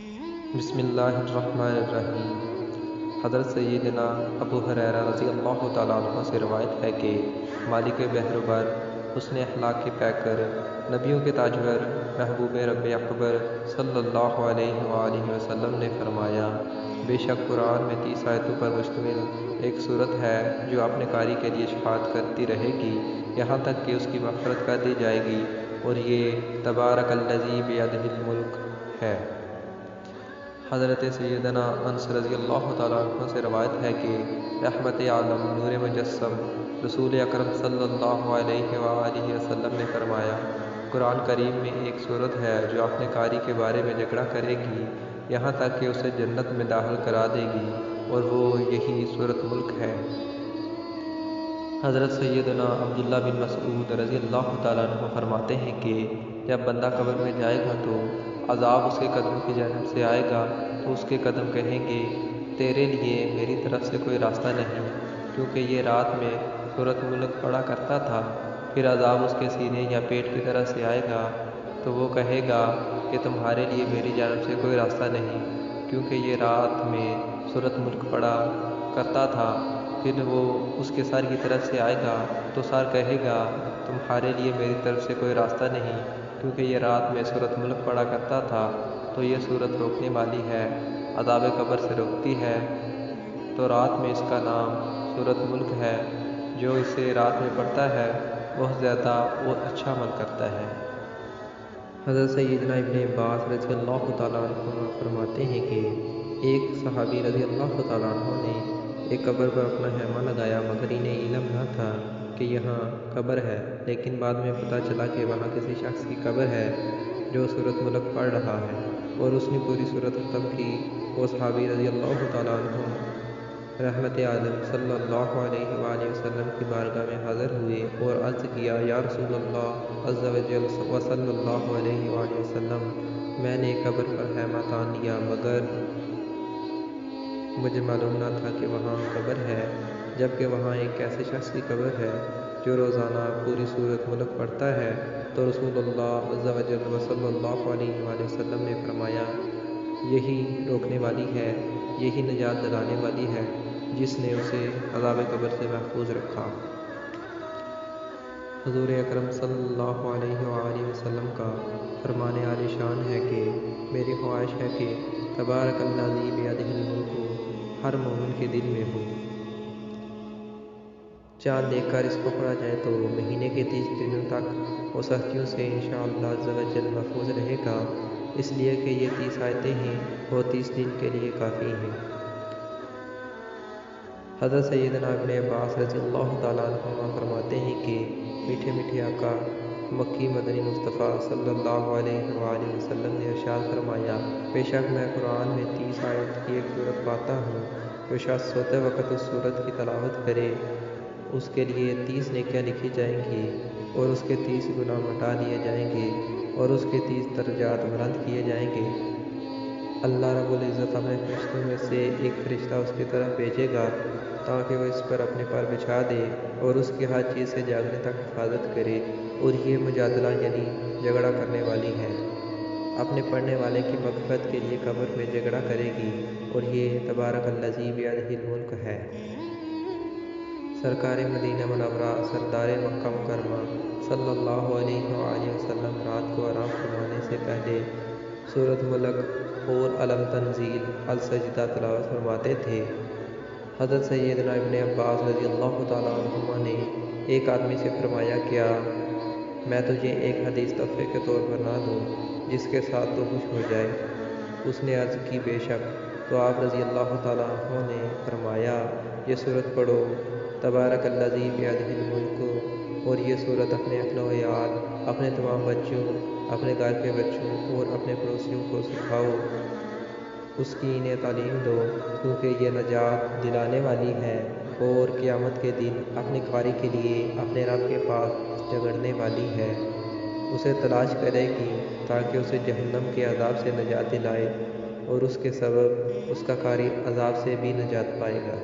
بسم اللہ الرحمن الرحیم۔ حضرت سیدنا ابو ہریرہ رضی اللہ تعالیٰ عنہ سے روایت ہے کہ مالک بحر و بر، حسن اخلاق کے پیکر، نبیوں کے تاجور، محبوب رب اکبر صلی اللہ علیہ وآلہ وسلم نے فرمایا، بے شک قرآن میں 30 آیتوں پر مشتمل ایک صورت ہے جو اپنے قاری کے لیے شفاعت کرتی رہے گی یہاں تک کہ اس کی مغفرت کر دی جائے گی، اور یہ تبارک الذی بیدہ الملک ہے۔ حضرت سیدنا انس رضی اللہ تعالیٰ عنہ سے روایت ہے کہ رحمت عالم نور مجسم رسول اکرم صلی اللہ علیہ وآلہ وسلم نے فرمایا، قرآن کریم میں ایک صورت ہے جو اپنے قاری کے بارے میں جھگڑا کرے گی یہاں تک کہ اسے جنت میں داخل کرا دے گی، اور وہ یہی سورۃ ملک ہے۔ حضرت سیدنا عبداللہ بن مسعود رضی اللہ تعالیٰ عنہ فرماتے ہیں کہ جب بندہ قبر میں جائے گا تو عذاب اس کے قدم کی جانب سے آئے گا تو اس کے قدم کہیں گے، تیرے لیے میری طرف سے کوئی راستہ نہیں، کیونکہ یہ رات میں سورۃ ملک پڑھا کرتا تھا۔ پھر عذاب اس کے سینے یا پیٹ کی طرف سے آئے گا تو وہ کہے گا کہ تمہارے لیے میری جانب سے کوئی راستہ نہیں، کیونکہ یہ رات میں سورۃ ملک پڑھا کرتا تھا۔ پھر وہ اس کے سر کی طرف سے آئے گا تو سر کہے گا، تمہارے لیے میری طرف سے کوئی راستہ نہیں، کیونکہ یہ رات میں سورۃ ملک پڑھا کرتا تھا۔ تو یہ صورت روکنے والی ہے، عذاب قبر سے روکتی ہے، تو رات میں اس کا نام سورۃ ملک ہے۔ جو اسے رات میں پڑھتا ہے بہت زیادہ اور اچھا عمل کرتا ہے۔ حضرت سیدنا ابن عباس رضی اللہ تعالیٰ عنہ فرماتے ہیں کہ ایک صحابی رضی اللہ تعالیٰ عنہ نے ایک قبر پر اپنا خیمہ لگایا، مگر انہیں علم نہ تھا کہ یہاں قبر ہے، لیکن بعد میں پتہ چلا کہ وہاں کسی شخص کی قبر ہے جو سورۃ ملک پڑھ رہا ہے، اور اس نے پوری سورت ختم کی۔ وہ صحابی رضی اللہ تعالیٰ عنہ رحمت عالم صلی اللہ علیہ وآلہ وسلم کی بارگاہ میں حاضر ہوئے اور عرض کیا، یا رسول اللہ عز و جل و صلی اللہ علیہ وآلہ وسلم، میں نے قبر پر خیمہ تان لیا مگر مجھے معلوم نہ تھا کہ وہاں قبر ہے، جبکہ وہاں ایک ایسے شخص کی قبر ہے جو روزانہ پوری سورۃ ملک پڑھتا ہے۔ تو رسول اللہ عز و جل و صلی اللہ علیہ وآلہ وسلم نے فرمایا، یہی روکنے والی ہے، یہی نجات دلانے والی ہے جس نے اسے عذاب قبر سے محفوظ رکھا۔ حضور اکرم صلی اللہ علیہ وآلہ وسلم کا فرمان عالی شان ہے کہ میری خواہش ہے کہ تبارک الذی بیدہ الملک ہر مومن کے دل میں ہو۔ چاند دیکھ کر اس کو پڑھا جائے تو مہینے کے 30 دنوں تک وہ سختیوں سے انشاءاللہ عز و جل محفوظ رہے گا، اس لیے کہ یہ 30 آیتیں ہیں، وہ 30 دن کے لیے کافی ہیں۔ حضرت سیدنا ابن عباس رضی اللہ تعالیٰ عنہ فرماتے ہیں کہ میٹھے میٹھے آقا مکی مدنی مصطفیٰ صلی اللہ علیہ وآلہ وسلم نے ارشاد فرمایا، بے شک میں قرآن میں 30 آیت کی ایک صورت پاتا ہوں، جو شخص سوتے وقت اس صورت کی تلاوت کرے اس کے لیے 30 نیکیاں لکھی جائیں گی، اور اس کے 30 گناہ مٹا دیے جائیں گے، اور اس کے 30 درجات بلند کیے جائیں گے۔ اللہ رب العزت اپنے فرشتوں میں سے ایک فرشتہ اس کی طرف بھیجے گا تاکہ وہ اس پر اپنے پر بچھا دے اور اس کی ہر چیز سے جاگنے تک حفاظت کرے، اور یہ مجادلہ یعنی جھگڑا کرنے والی ہے، اپنے پڑھنے والے کی مغفرت کے لیے قبر میں جھگڑا کرے گی، اور یہ تبارک الذی بیدہ الملک ہے۔ سرکار مدینہ منورہ سردار مکہ مکرمہ صلی اللہ علیہ وآلہ وسلم رات کو آرام فرمانے سے پہلے سورۃ ملک اور علم تنزیل السجدہ تلاوت فرماتے تھے۔ حضرت سیدنا ابن عباس رضی اللہ تعالیٰ عنہما نے ایک آدمی سے فرمایا، کیا میں تجھے ایک حدیث تحفے کے طور پر نہ دوں جس کے ساتھ تو خوش ہو جائے؟ اس نے عرض کی، بے شک۔ تو آپ رضی اللہ تعالیٰ عنہ نے فرمایا، یہ سورت پڑھو، تبارک الذی بیدہ الملک، اور یہ سورت اپنے اہل و عیال، اپنے تمام بچوں، اپنے گھر کے بچوں اور اپنے پڑوسیوں کو سکھاؤ، اس کی انہیں تعلیم دو، کیونکہ یہ نجات دلانے والی ہے اور قیامت کے دن اپنے قاری کے لیے اپنے رب کے پاس جھگڑنے والی ہے، اسے تلاش کرے گی تاکہ اسے جہنم کے عذاب سے نجات دلائے، اور اس کے سبب اس کا قاری عذاب سے بھی نجات پائے گا۔